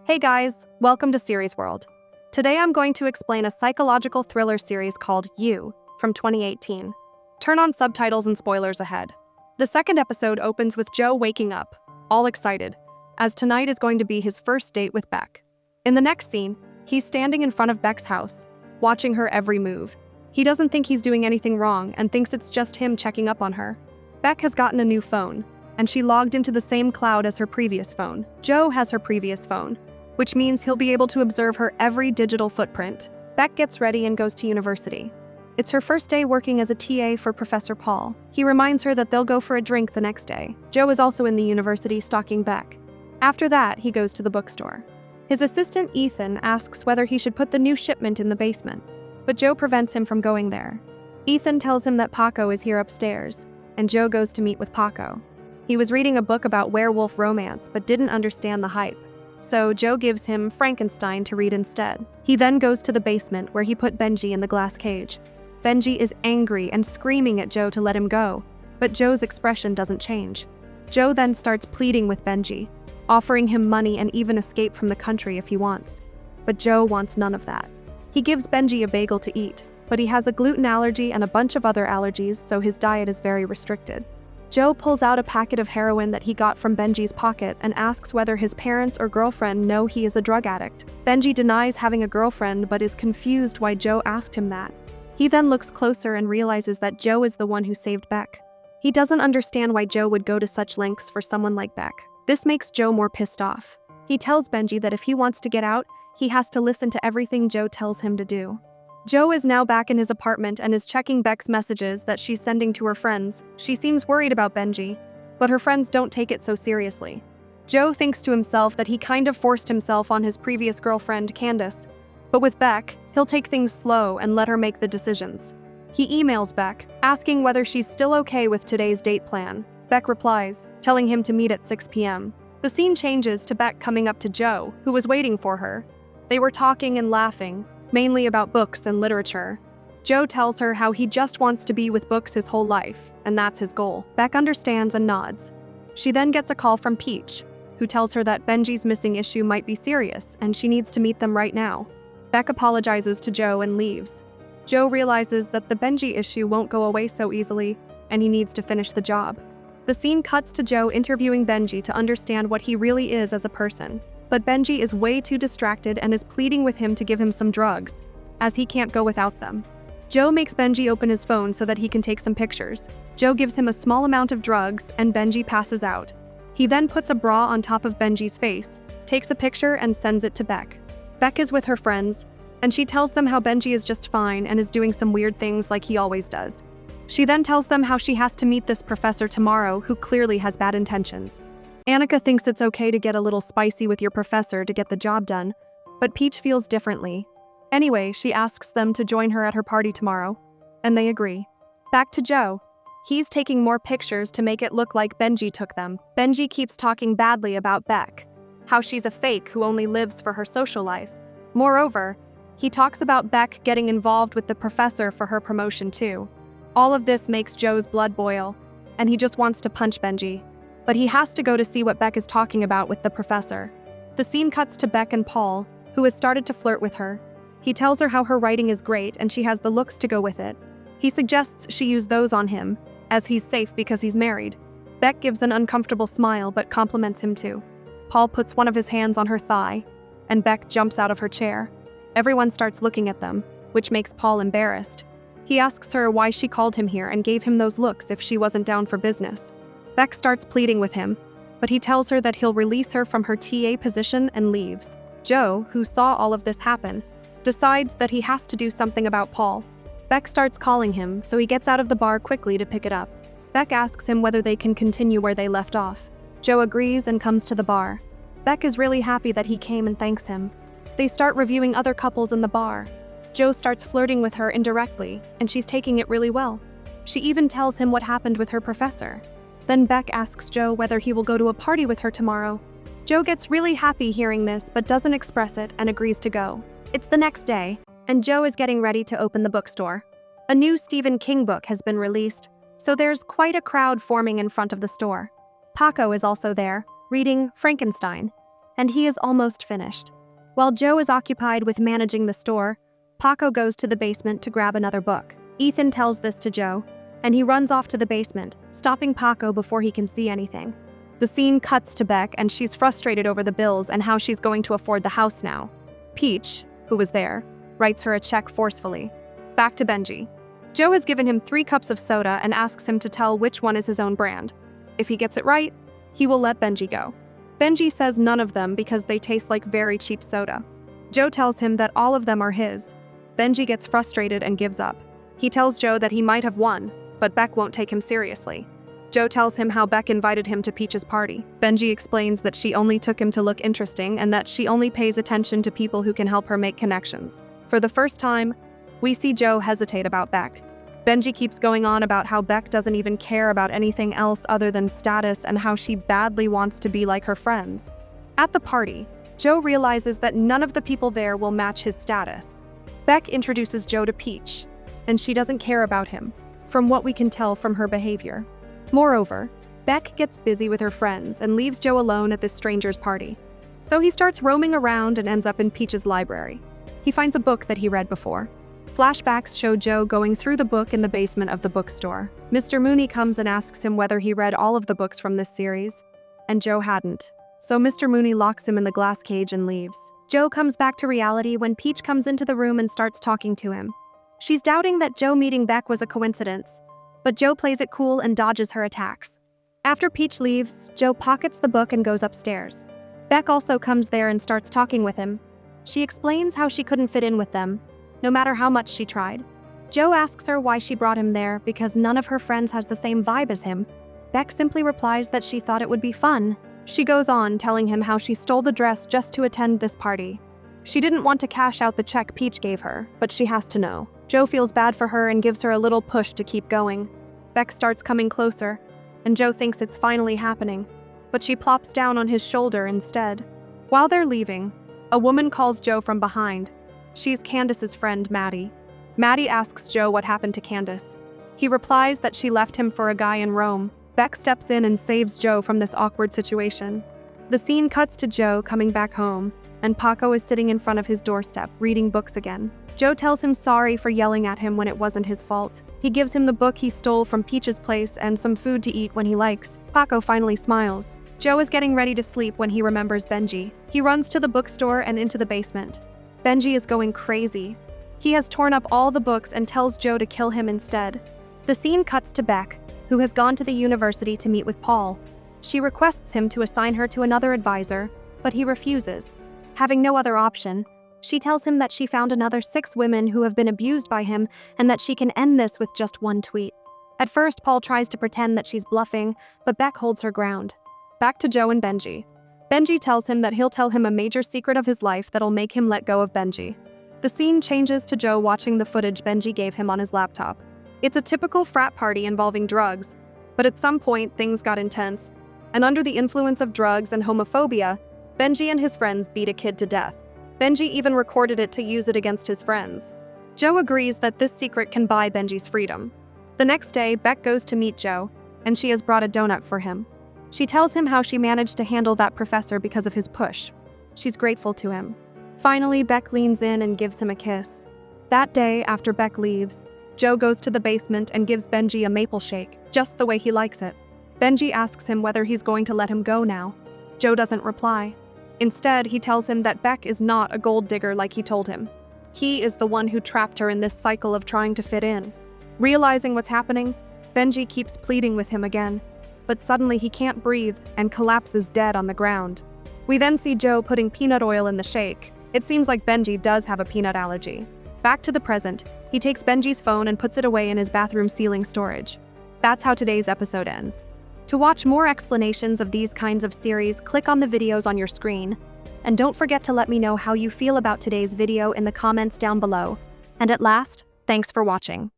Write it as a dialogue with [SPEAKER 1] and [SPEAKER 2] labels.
[SPEAKER 1] Hey guys, welcome to Series World. Today I'm going to explain a psychological thriller series called You from 2018. Turn on subtitles and spoilers ahead. The second episode opens with Joe waking up, all excited, as tonight is going to be his first date with Beck. In the next scene, he's standing in front of Beck's house, watching her every move. He doesn't think he's doing anything wrong and thinks it's just him checking up on her. Beck has gotten a new phone, and she logged into the same cloud as her previous phone. Joe has her previous phone, which means he'll be able to observe her every digital footprint. Beck gets ready and goes to university. It's her first day working as a TA for Professor Paul. He reminds her that they'll go for a drink the next day. Joe is also in the university stalking Beck. After that, he goes to the bookstore. His assistant Ethan asks whether he should put the new shipment in the basement, but Joe prevents him from going there. Ethan tells him that Paco is here upstairs, and Joe goes to meet with Paco. He was reading a book about werewolf romance but didn't understand the hype, so Joe gives him Frankenstein to read instead. He then goes to the basement where he put Benji in the glass cage. Benji is angry and screaming at Joe to let him go, but Joe's expression doesn't change. Joe then starts pleading with Benji, offering him money and even escape from the country if he wants. But Joe wants none of that. He gives Benji a bagel to eat, but he has a gluten allergy and a bunch of other allergies, so his diet is very restricted. Joe pulls out a packet of heroin that he got from Benji's pocket and asks whether his parents or girlfriend know he is a drug addict. Benji denies having a girlfriend but is confused why Joe asked him that. He then looks closer and realizes that Joe is the one who saved Beck. He doesn't understand why Joe would go to such lengths for someone like Beck. This makes Joe more pissed off. He tells Benji that if he wants to get out, he has to listen to everything Joe tells him to do. Joe is now back in his apartment and is checking Beck's messages that she's sending to her friends. She seems worried about Benji, but her friends don't take it so seriously. Joe thinks to himself that he kind of forced himself on his previous girlfriend, Candace, but with Beck, he'll take things slow and let her make the decisions. He emails Beck, asking whether she's still okay with today's date plan. Beck replies, telling him to meet at 6 p.m. The scene changes to Beck coming up to Joe, who was waiting for her. They were talking and laughing, mainly about books and literature. Joe tells her how he just wants to be with books his whole life, and that's his goal. Beck understands and nods. She then gets a call from Peach, who tells her that Benji's missing issue might be serious and she needs to meet them right now. Beck apologizes to Joe and leaves. Joe realizes that the Benji issue won't go away so easily, and he needs to finish the job. The scene cuts to Joe interviewing Benji to understand what he really is as a person. But Benji is way too distracted and is pleading with him to give him some drugs, as he can't go without them. Joe makes Benji open his phone so that he can take some pictures. Joe gives him a small amount of drugs and Benji passes out. He then puts a bra on top of Benji's face, takes a picture and sends it to Beck. Beck is with her friends, and she tells them how Benji is just fine and is doing some weird things like he always does. She then tells them how she has to meet this professor tomorrow who clearly has bad intentions. Annika thinks it's okay to get a little spicy with your professor to get the job done, but Peach feels differently. Anyway, she asks them to join her at her party tomorrow, and they agree. Back to Joe. He's taking more pictures to make it look like Benji took them. Benji keeps talking badly about Beck, how she's a fake who only lives for her social life. Moreover, he talks about Beck getting involved with the professor for her promotion too. All of this makes Joe's blood boil, and he just wants to punch Benji. But he has to go to see what Beck is talking about with the professor. The scene cuts to Beck and Paul, who has started to flirt with her. He tells her how her writing is great and she has the looks to go with it. He suggests she use those on him, as he's safe because he's married. Beck gives an uncomfortable smile but compliments him too. Paul puts one of his hands on her thigh, and Beck jumps out of her chair. Everyone starts looking at them, which makes Paul embarrassed. He asks her why she called him here and gave him those looks if she wasn't down for business. Beck starts pleading with him, but he tells her that he'll release her from her TA position and leaves. Joe, who saw all of this happen, decides that he has to do something about Paul. Beck starts calling him, so he gets out of the bar quickly to pick it up. Beck asks him whether they can continue where they left off. Joe agrees and comes to the bar. Beck is really happy that he came and thanks him. They start reviewing other couples in the bar. Joe starts flirting with her indirectly, and she's taking it really well. She even tells him what happened with her professor. Then Beck asks Joe whether he will go to a party with her tomorrow. Joe gets really happy hearing this but doesn't express it and agrees to go. It's the next day, and Joe is getting ready to open the bookstore. A new Stephen King book has been released, so there's quite a crowd forming in front of the store. Paco is also there, reading Frankenstein. and he is almost finished. While Joe is occupied with managing the store, Paco goes to the basement to grab another book. Ethan tells this to Joe, and he runs off to the basement, stopping Paco before he can see anything. The scene cuts to Beck, and she's frustrated over the bills and how she's going to afford the house now. Peach, who was there, writes her a check forcefully. Back to Benji. Joe has given him 3 cups of soda and asks him to tell which one is his own brand. If he gets it right, he will let Benji go. Benji says none of them because they taste like very cheap soda. Joe tells him that all of them are his. Benji gets frustrated and gives up. He tells Joe that he might have won, but Beck won't take him seriously. Joe tells him how Beck invited him to Peach's party. Benji explains that she only took him to look interesting and that she only pays attention to people who can help her make connections. For the first time, we see Joe hesitate about Beck. Benji keeps going on about how Beck doesn't even care about anything else other than status and how she badly wants to be like her friends. At the party, Joe realizes that none of the people there will match his status. Beck introduces Joe to Peach, and she doesn't care about him, from what we can tell from her behavior. Moreover, Beck gets busy with her friends and leaves Joe alone at this stranger's party. So he starts roaming around and ends up in Peach's library. He finds a book that he read before. Flashbacks show Joe going through the book in the basement of the bookstore. Mr. Mooney comes and asks him whether he read all of the books from this series, and Joe hadn't. So Mr. Mooney locks him in the glass cage and leaves. Joe comes back to reality when Peach comes into the room and starts talking to him. She's doubting that Joe meeting Beck was a coincidence, but Joe plays it cool and dodges her attacks. After Peach leaves, Joe pockets the book and goes upstairs. Beck also comes there and starts talking with him. She explains how she couldn't fit in with them, no matter how much she tried. Joe asks her why she brought him there because none of her friends has the same vibe as him. Beck simply replies that she thought it would be fun. She goes on telling him how she stole the dress just to attend this party. She didn't want to cash out the check Peach gave her, but she has to know. Joe feels bad for her and gives her a little push to keep going. Beck starts coming closer, and Joe thinks it's finally happening, but she plops down on his shoulder instead. While they're leaving, a woman calls Joe from behind. She's Candace's friend, Maddie. Maddie asks Joe what happened to Candace. He replies that she left him for a guy in Rome. Beck steps in and saves Joe from this awkward situation. The scene cuts to Joe coming back home, and Paco is sitting in front of his doorstep, reading books again. Joe tells him sorry for yelling at him when it wasn't his fault. He gives him the book he stole from Peach's place and some food to eat when he likes. Paco finally smiles. Joe is getting ready to sleep when he remembers Benji. He runs to the bookstore and into the basement. Benji is going crazy. He has torn up all the books and tells Joe to kill him instead. The scene cuts to Beck, who has gone to the university to meet with Paul. She requests him to assign her to another advisor, but he refuses. Having no other option, she tells him that she found another 6 women who have been abused by him and that she can end this with just one tweet. At first, Paul tries to pretend that she's bluffing, but Beck holds her ground. Back to Joe and Benji. Benji tells him that he'll tell him a major secret of his life that'll make him let go of Benji. The scene changes to Joe watching the footage Benji gave him on his laptop. It's a typical frat party involving drugs, but at some point things got intense, and under the influence of drugs and homophobia, Benji and his friends beat a kid to death. Benji even recorded it to use it against his friends. Joe agrees that this secret can buy Benji's freedom. The next day, Beck goes to meet Joe, and she has brought a donut for him. She tells him how she managed to handle that professor because of his push. She's grateful to him. Finally, Beck leans in and gives him a kiss. That day, after Beck leaves, Joe goes to the basement and gives Benji a maple shake, just the way he likes it. Benji asks him whether he's going to let him go now. Joe doesn't reply. Instead, he tells him that Beck is not a gold digger like he told him. He is the one who trapped her in this cycle of trying to fit in. Realizing what's happening, Benji keeps pleading with him again, but suddenly he can't breathe and collapses dead on the ground. We then see Joe putting peanut oil in the shake. It seems like Benji does have a peanut allergy. Back to the present, he takes Benji's phone and puts it away in his bathroom ceiling storage. That's how today's episode ends. To watch more explanations of these kinds of series, click on the videos on your screen. And don't forget to let me know how you feel about today's video in the comments down below. And at last, thanks for watching.